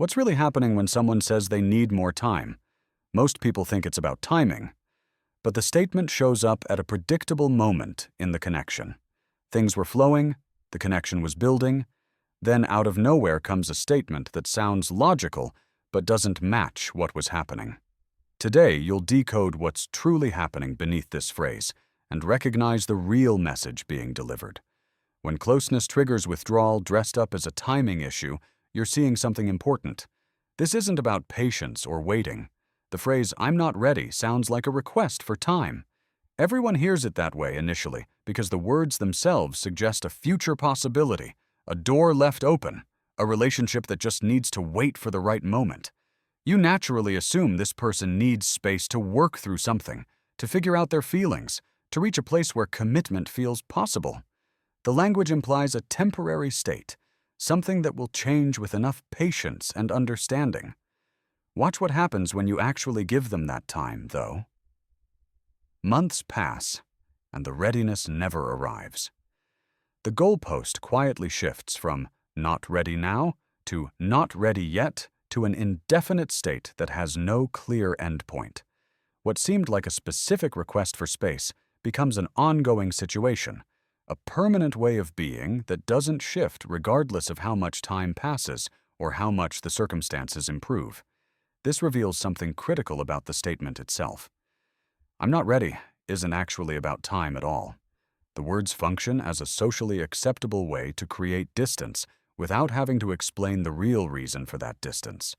What's really happening when someone says they need more time? Most people think it's about timing, but the statement shows up at a predictable moment in the connection. Things were flowing, the connection was building, then out of nowhere comes a statement that sounds logical but doesn't match what was happening. Today, you'll decode what's truly happening beneath this phrase and recognize the real message being delivered. When closeness triggers withdrawal dressed up as a timing issue, you're seeing something important. This isn't about patience or waiting. The phrase, "I'm not ready," sounds like a request for time. Everyone hears it that way initially because the words themselves suggest a future possibility, a door left open, a relationship that just needs to wait for the right moment. You naturally assume this person needs space to work through something, to figure out their feelings, to reach a place where commitment feels possible. The language implies a temporary state, something that will change with enough patience and understanding. Watch what happens when you actually give them that time, though. Months pass, and the readiness never arrives. The goalpost quietly shifts from "not ready now" to "not ready yet" to an indefinite state that has no clear endpoint. What seemed like a specific request for space becomes an ongoing situation, a permanent way of being that doesn't shift regardless of how much time passes or how much the circumstances improve. This reveals something critical about the statement itself. "I'm not ready" isn't actually about time at all. The words function as a socially acceptable way to create distance without having to explain the real reason for that distance.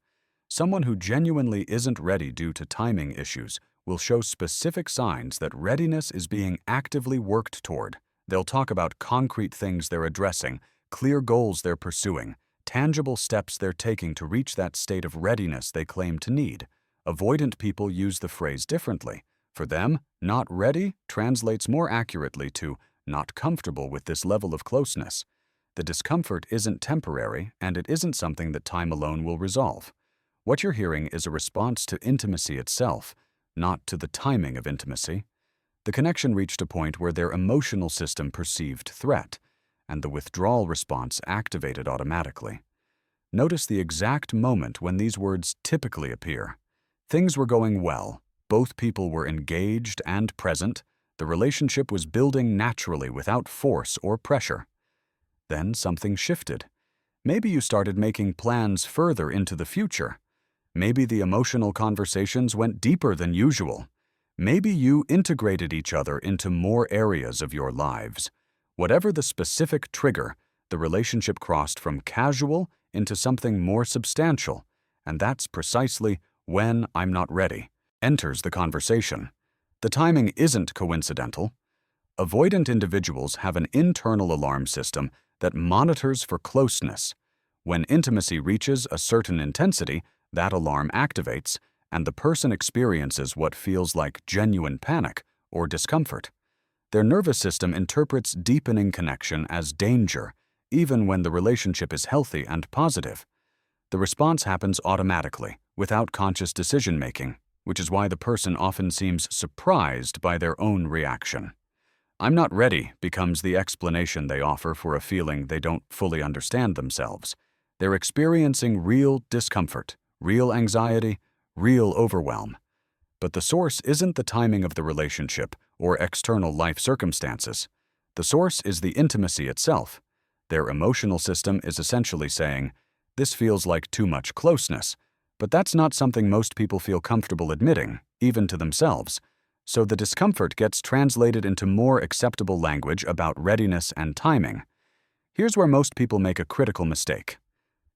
Someone who genuinely isn't ready due to timing issues will show specific signs that readiness is being actively worked toward. They'll talk about concrete things they're addressing, clear goals they're pursuing, tangible steps they're taking to reach that state of readiness they claim to need. Avoidant people use the phrase differently. For them, "not ready" translates more accurately to "not comfortable with this level of closeness." The discomfort isn't temporary, and it isn't something that time alone will resolve. What you're hearing is a response to intimacy itself, not to the timing of intimacy. The connection reached a point where their emotional system perceived threat, and the withdrawal response activated automatically. Notice the exact moment when these words typically appear. Things were going well, both people were engaged and present, the relationship was building naturally without force or pressure. Then something shifted. Maybe you started making plans further into the future. Maybe the emotional conversations went deeper than usual. Maybe you integrated each other into more areas of your lives. Whatever the specific trigger, the relationship crossed from casual into something more substantial, and that's precisely when "I'm not ready" enters the conversation. The timing isn't coincidental. Avoidant individuals have an internal alarm system that monitors for closeness. When intimacy reaches a certain intensity, that alarm activates, and the person experiences what feels like genuine panic or discomfort. Their nervous system interprets deepening connection as danger, even when the relationship is healthy and positive. The response happens automatically, without conscious decision-making, which is why the person often seems surprised by their own reaction. "I'm not ready" becomes the explanation they offer for a feeling they don't fully understand themselves. They're experiencing real discomfort, real anxiety, real overwhelm. But the source isn't the timing of the relationship or external life circumstances. The source is the intimacy itself. Their emotional system is essentially saying, "This feels like too much closeness," but that's not something most people feel comfortable admitting, even to themselves. So the discomfort gets translated into more acceptable language about readiness and timing. Here's where most people make a critical mistake.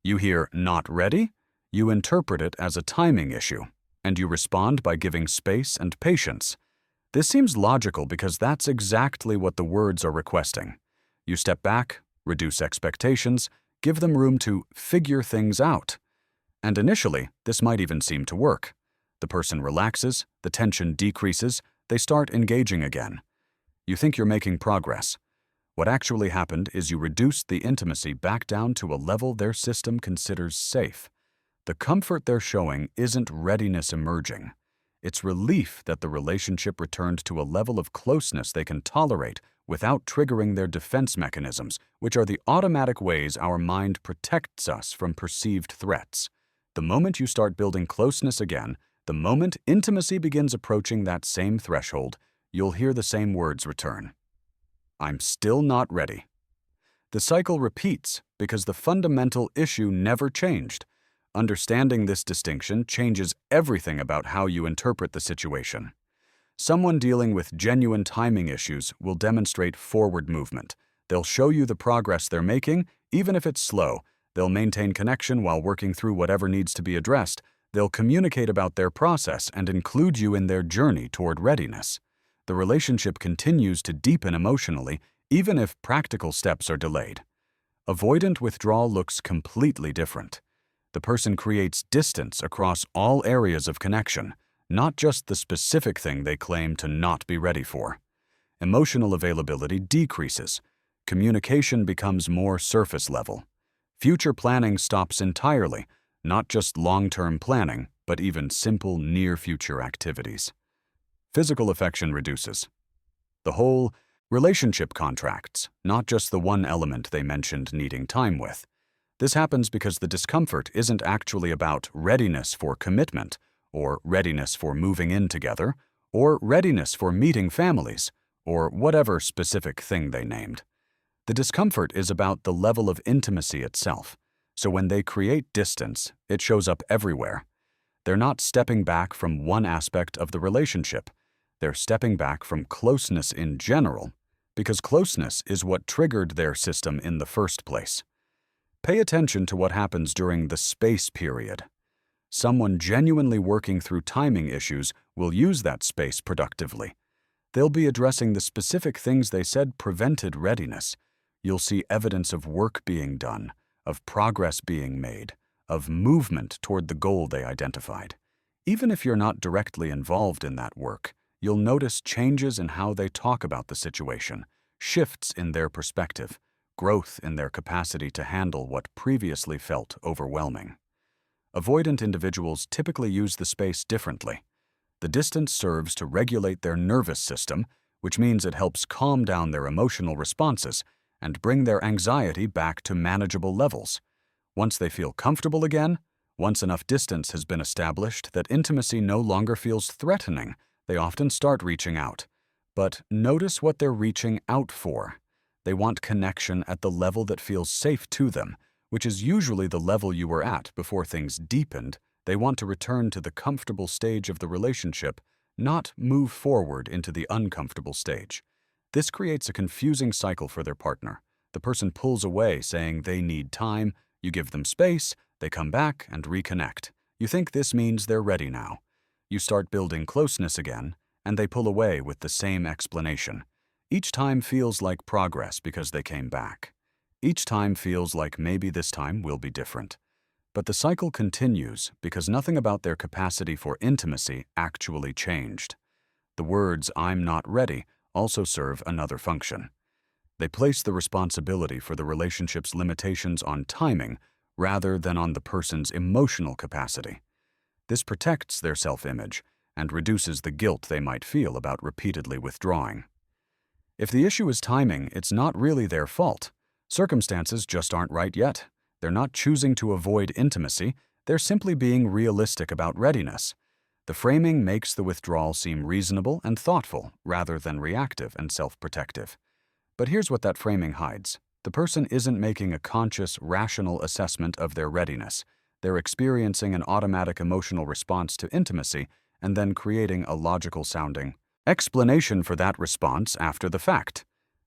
You hear "not ready," you interpret it as a timing issue, and you respond by giving space and patience. This seems logical because that's exactly what the words are requesting. You step back, reduce expectations, give them room to figure things out. And initially, this might even seem to work. The person relaxes, the tension decreases, they start engaging again. You think you're making progress. What actually happened is you reduced the intimacy back down to a level their system considers safe. The comfort they're showing isn't readiness emerging. It's relief that the relationship returned to a level of closeness they can tolerate without triggering their defense mechanisms, which are the automatic ways our mind protects us from perceived threats. The moment you start building closeness again, the moment intimacy begins approaching that same threshold, you'll hear the same words return. I'm still not ready. The cycle repeats because the fundamental issue never changed. Understanding this distinction changes everything about how you interpret the situation. Someone dealing with genuine timing issues will demonstrate forward movement. They'll show you the progress they're making, even if it's slow. They'll maintain connection while working through whatever needs to be addressed. They'll communicate about their process and include you in their journey toward readiness. The relationship continues to deepen emotionally, even if practical steps are delayed. Avoidant withdrawal looks completely different. The person creates distance across all areas of connection, not just the specific thing they claim to not be ready for. Emotional availability decreases. Communication becomes more surface level. Future planning stops entirely, not just long-term planning, but even simple near-future activities. Physical affection reduces. The whole relationship contracts, not just the one element they mentioned needing time with. This happens because the discomfort isn't actually about readiness for commitment, or readiness for moving in together, or readiness for meeting families, or whatever specific thing they named. The discomfort is about the level of intimacy itself, so when they create distance, it shows up everywhere. They're not stepping back from one aspect of the relationship. They're stepping back from closeness in general, because closeness is what triggered their system in the first place. Pay attention to what happens during the space period. Someone genuinely working through timing issues will use that space productively. They'll be addressing the specific things they said prevented readiness. You'll see evidence of work being done, of progress being made, of movement toward the goal they identified. Even if you're not directly involved in that work, you'll notice changes in how they talk about the situation, shifts in their perspective, growth in their capacity to handle what previously felt overwhelming. Avoidant individuals typically use the space differently. The distance serves to regulate their nervous system, which means it helps calm down their emotional responses and bring their anxiety back to manageable levels. Once they feel comfortable again, once enough distance has been established that intimacy no longer feels threatening, they often start reaching out. But notice what they're reaching out for. They want connection at the level that feels safe to them, which is usually the level you were at before things deepened. They want to return to the comfortable stage of the relationship, not move forward into the uncomfortable stage. This creates a confusing cycle for their partner. The person pulls away saying they need time, you give them space, they come back and reconnect. You think this means they're ready now. You start building closeness again, and they pull away with the same explanation. Each time feels like progress because they came back. Each time feels like maybe this time will be different. But the cycle continues because nothing about their capacity for intimacy actually changed. The words, "I'm not ready," also serve another function. They place the responsibility for the relationship's limitations on timing rather than on the person's emotional capacity. This protects their self-image and reduces the guilt they might feel about repeatedly withdrawing. If the issue is timing, it's not really their fault. Circumstances just aren't right yet. They're not choosing to avoid intimacy, they're simply being realistic about readiness. The framing makes the withdrawal seem reasonable and thoughtful rather than reactive and self-protective. But here's what that framing hides. The person isn't making a conscious, rational assessment of their readiness. They're experiencing an automatic emotional response to intimacy and then creating a logical-sounding explanation for that response after the fact.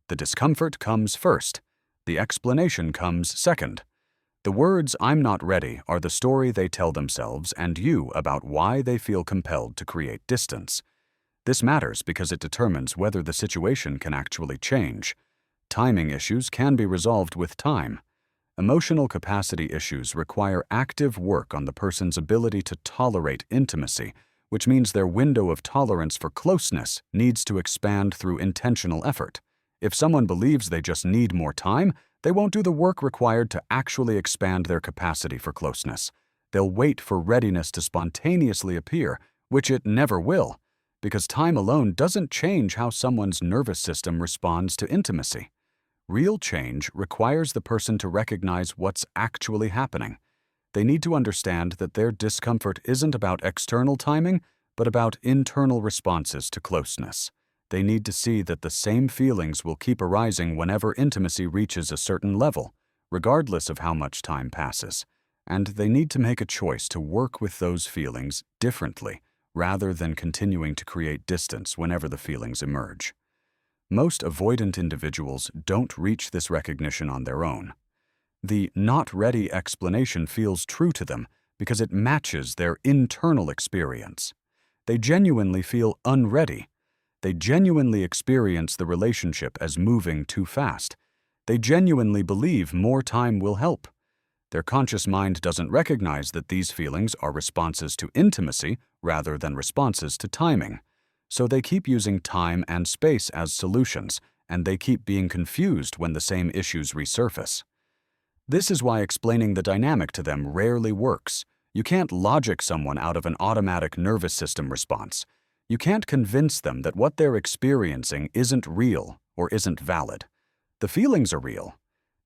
The discomfort comes first. The explanation comes second. The words, "I'm not ready," are the story they tell themselves and you about why they feel compelled to create distance. This matters because it determines whether the situation can actually change. Timing issues can be resolved with time. Emotional capacity issues require active work on the person's ability to tolerate intimacy, which means their window of tolerance for closeness needs to expand through intentional effort. If someone believes they just need more time, they won't do the work required to actually expand their capacity for closeness. They'll wait for readiness to spontaneously appear, which it never will, because time alone doesn't change how someone's nervous system responds to intimacy. Real change requires the person to recognize what's actually happening. They need to understand that their discomfort isn't about external timing, but about internal responses to closeness. They need to see that the same feelings will keep arising whenever intimacy reaches a certain level, regardless of how much time passes. And they need to make a choice to work with those feelings differently, rather than continuing to create distance whenever the feelings emerge. Most avoidant individuals don't reach this recognition on their own. The "not ready" explanation feels true to them because it matches their internal experience. They genuinely feel unready. They genuinely experience the relationship as moving too fast. They genuinely believe more time will help. Their conscious mind doesn't recognize that these feelings are responses to intimacy rather than responses to timing. So they keep using time and space as solutions, and they keep being confused when the same issues resurface. This is why explaining the dynamic to them rarely works. You can't logic someone out of an automatic nervous system response. You can't convince them that what they're experiencing isn't real or isn't valid. The feelings are real.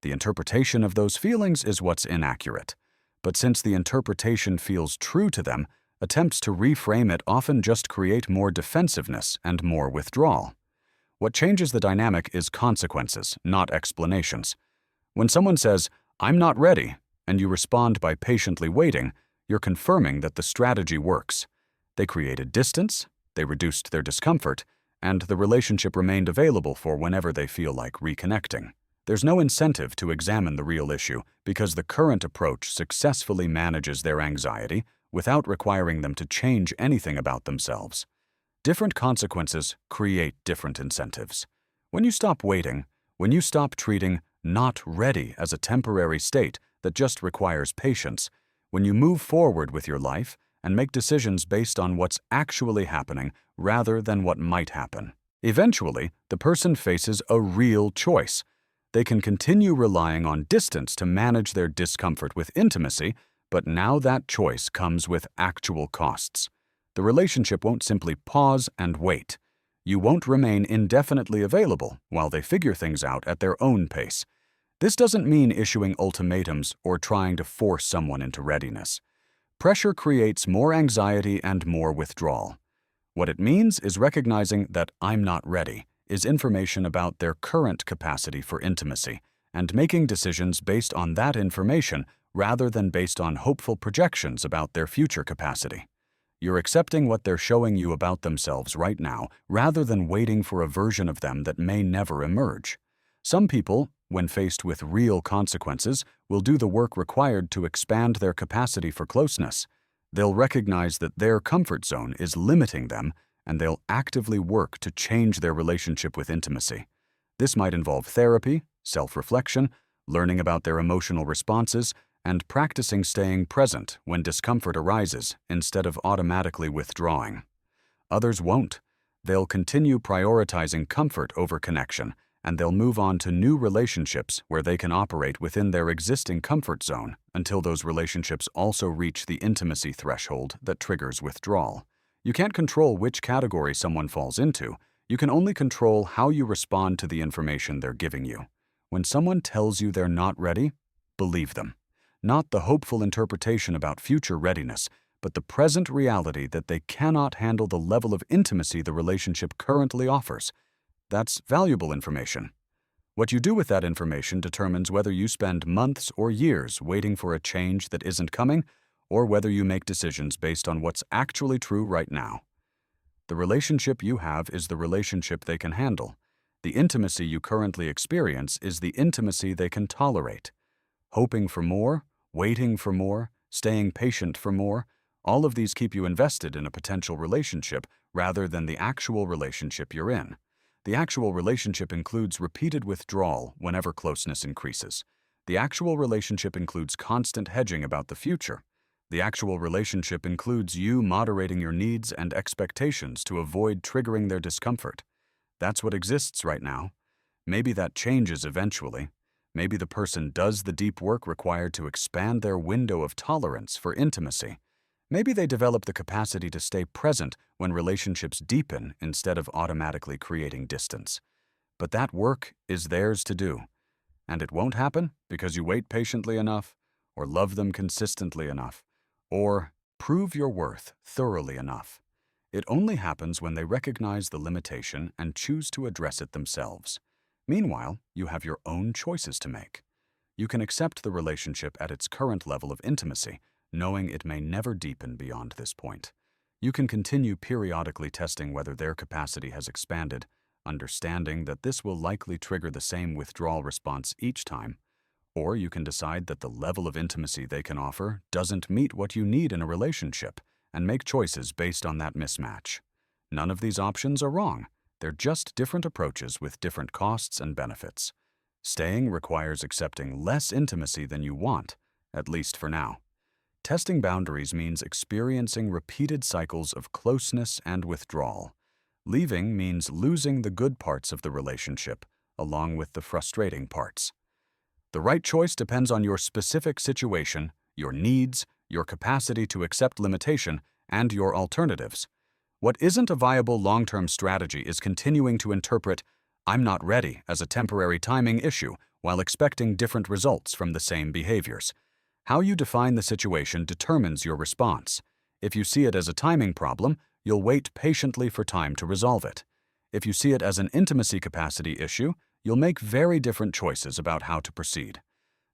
The interpretation of those feelings is what's inaccurate. But since the interpretation feels true to them, attempts to reframe it often just create more defensiveness and more withdrawal. What changes the dynamic is consequences, not explanations. When someone says, "I'm not ready," and you respond by patiently waiting, you're confirming that the strategy works. They created distance, they reduced their discomfort, and the relationship remained available for whenever they feel like reconnecting. There's no incentive to examine the real issue because the current approach successfully manages their anxiety without requiring them to change anything about themselves. Different consequences create different incentives. When you stop waiting, when you stop treating "not ready" as a temporary state that just requires patience, when you move forward with your life and make decisions based on what's actually happening rather than what might happen, eventually the person faces a real choice. They can continue relying on distance to manage their discomfort with intimacy, but now that choice comes with actual costs. The relationship won't simply pause and wait. You won't remain indefinitely available while they figure things out at their own pace. This doesn't mean issuing ultimatums or trying to force someone into readiness. Pressure creates more anxiety and more withdrawal. What it means is recognizing that "I'm not ready" is information about their current capacity for intimacy, and making decisions based on that information rather than based on hopeful projections about their future capacity. You're accepting what they're showing you about themselves right now rather than waiting for a version of them that may never emerge. Some people, when faced with real consequences, will do the work required to expand their capacity for closeness. They'll recognize that their comfort zone is limiting them, and they'll actively work to change their relationship with intimacy. This might involve therapy, self-reflection, learning about their emotional responses, and practicing staying present when discomfort arises instead of automatically withdrawing. Others won't. They'll continue prioritizing comfort over connection, and they'll move on to new relationships where they can operate within their existing comfort zone until those relationships also reach the intimacy threshold that triggers withdrawal. You can't control which category someone falls into. You can only control how you respond to the information they're giving you. When someone tells you they're not ready, believe them. Not the hopeful interpretation about future readiness, but the present reality that they cannot handle the level of intimacy the relationship currently offers. That's valuable information. What you do with that information determines whether you spend months or years waiting for a change that isn't coming, or whether you make decisions based on what's actually true right now. The relationship you have is the relationship they can handle. The intimacy you currently experience is the intimacy they can tolerate. Hoping for more, waiting for more, staying patient for more, all of these keep you invested in a potential relationship rather than the actual relationship you're in. The actual relationship includes repeated withdrawal whenever closeness increases. The actual relationship includes constant hedging about the future. The actual relationship includes you moderating your needs and expectations to avoid triggering their discomfort. That's what exists right now. Maybe that changes eventually. Maybe the person does the deep work required to expand their window of tolerance for intimacy. Maybe they develop the capacity to stay present when relationships deepen instead of automatically creating distance. But that work is theirs to do. And it won't happen because you wait patiently enough, or love them consistently enough, or prove your worth thoroughly enough. It only happens when they recognize the limitation and choose to address it themselves. Meanwhile, you have your own choices to make. You can accept the relationship at its current level of intimacy, knowing it may never deepen beyond this point. You can continue periodically testing whether their capacity has expanded, understanding that this will likely trigger the same withdrawal response each time. Or you can decide that the level of intimacy they can offer doesn't meet what you need in a relationship, and make choices based on that mismatch. None of these options are wrong. They're just different approaches with different costs and benefits. Staying requires accepting less intimacy than you want, at least for now. Testing boundaries means experiencing repeated cycles of closeness and withdrawal. Leaving means losing the good parts of the relationship, along with the frustrating parts. The right choice depends on your specific situation, your needs, your capacity to accept limitation, and your alternatives. What isn't a viable long-term strategy is continuing to interpret "I'm not ready" as a temporary timing issue while expecting different results from the same behaviors. How you define the situation determines your response. If you see it as a timing problem, you'll wait patiently for time to resolve it. If you see it as an intimacy capacity issue, you'll make very different choices about how to proceed.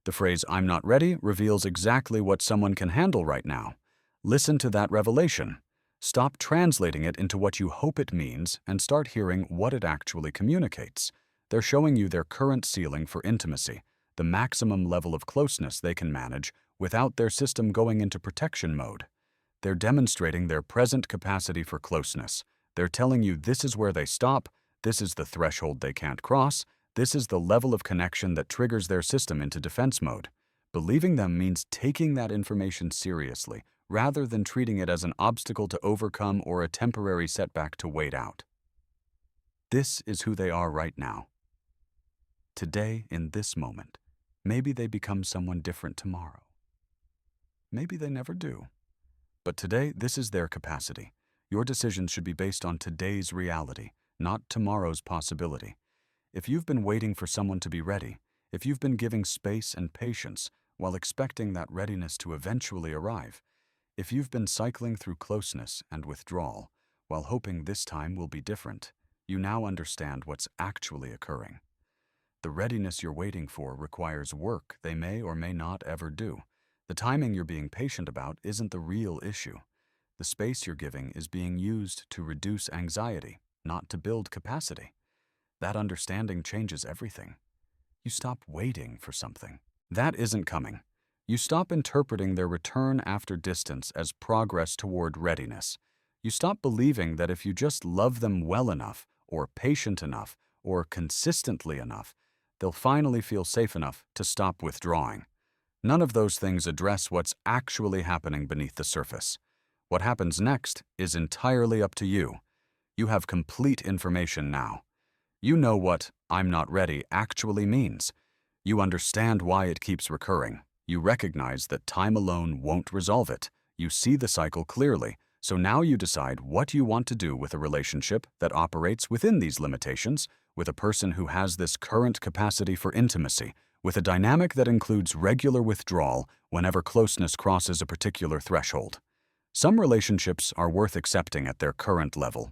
The phrase "I'm not ready" reveals exactly what someone can handle right now. Listen to that revelation. Stop translating it into what you hope it means and start hearing what it actually communicates. They're showing you their current ceiling for intimacy, the maximum level of closeness they can manage without their system going into protection mode. They're demonstrating their present capacity for closeness. They're telling you this is where they stop, this is the threshold they can't cross, this is the level of connection that triggers their system into defense mode. Believing them means taking that information seriously, rather than treating it as an obstacle to overcome or a temporary setback to wait out. This is who they are right now. Today, in this moment. Maybe they become someone different tomorrow. Maybe they never do. But today, this is their capacity. Your decisions should be based on today's reality, not tomorrow's possibility. If you've been waiting for someone to be ready, if you've been giving space and patience while expecting that readiness to eventually arrive, if you've been cycling through closeness and withdrawal while hoping this time will be different, you now understand what's actually occurring. The readiness you're waiting for requires work they may or may not ever do. The timing you're being patient about isn't the real issue. The space you're giving is being used to reduce anxiety, not to build capacity. That understanding changes everything. You stop waiting for something. That isn't coming. You stop interpreting their return after distance as progress toward readiness. You stop believing that if you just love them well enough, or patient enough, or consistently enough, they'll finally feel safe enough to stop withdrawing. None of those things address what's actually happening beneath the surface. What happens next is entirely up to you. You have complete information now. You know what "I'm not ready" actually means. You understand why it keeps recurring. You recognize that time alone won't resolve it. You see the cycle clearly, so now you decide what you want to do with a relationship that operates within these limitations, with a person who has this current capacity for intimacy, with a dynamic that includes regular withdrawal whenever closeness crosses a particular threshold. Some relationships are worth accepting at their current level.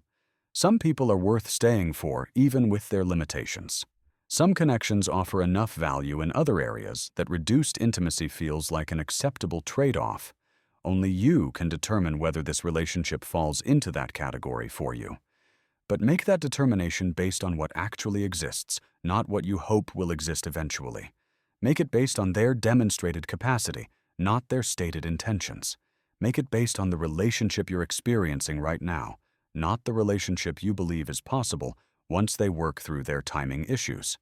Some people are worth staying for, even with their limitations. Some connections offer enough value in other areas that reduced intimacy feels like an acceptable trade-off. Only you can determine whether this relationship falls into that category for you. But make that determination based on what actually exists, not what you hope will exist eventually. Make it based on their demonstrated capacity, not their stated intentions. Make it based on the relationship you're experiencing right now, not the relationship you believe is possible once they work through their timing issues.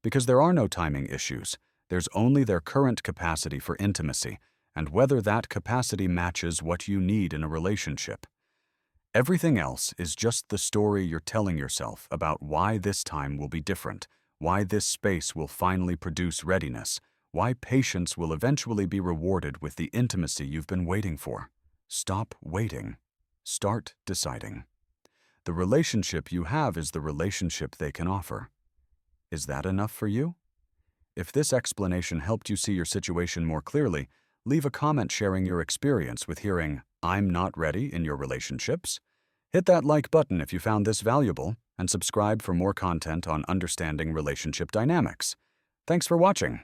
Because there are no timing issues, there's only their current capacity for intimacy, and whether that capacity matches what you need in a relationship. Everything else is just the story you're telling yourself about why this time will be different, why this space will finally produce readiness, why patience will eventually be rewarded with the intimacy you've been waiting for. Stop waiting. Start deciding. The relationship you have is the relationship they can offer. Is that enough for you? If this explanation helped you see your situation more clearly, leave a comment sharing your experience with hearing "I'm not ready" in your relationships. Hit that like button if you found this valuable, and subscribe for more content on understanding relationship dynamics. Thanks for watching.